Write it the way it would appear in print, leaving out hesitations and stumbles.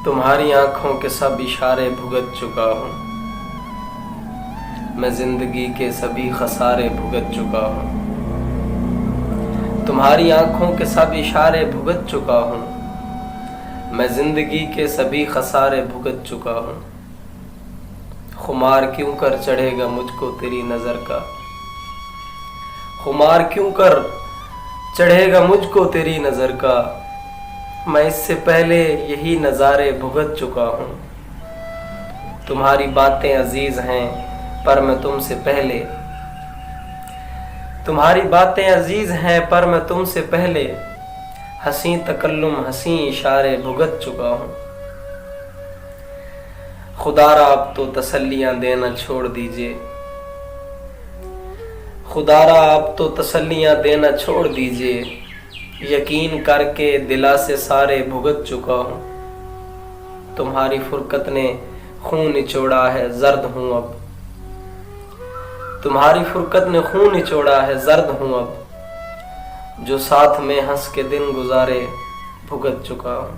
तुम्हारी आंखों के सब इशारे भुगत चुका हूँ। मैं जिंदगी के सभी खसारे भुगत चुका हूँ। तुम्हारी आंखों के सब इशारे भुगत चुका हूँ। मैं जिंदगी के सभी खसारे भुगत चुका हूँ। खुमार क्यों कर चढ़ेगा मुझको तेरी नज़र का। खुमार क्यों कर चढ़ेगा मुझको तेरी नज़र का। मैं इससे पहले यही नज़ारे भुगत चुका हूँ। तुम्हारी बातें अजीज़ हैं पर मैं तुमसे पहले, तुम्हारी बातें अजीज़ हैं पर मैं तुमसे पहले हंसी तकल्लुम हंसी इशारे भुगत चुका हूँ। खुदारा अब तो तसल्लियाँ देना छोड़ दीजिए। खुदारा अब तो तसल्लियाँ देना छोड़ दीजिए। यकीन करके दिलासे सारे भुगत चुका हूँ। तुम्हारी फुरकत ने खून निचोड़ा है जर्द हूँ अब। तुम्हारी फुरकत ने खून निचोड़ा है जर्द हूँ अब। जो साथ में हंस के दिन गुजारे भुगत चुका हूँ।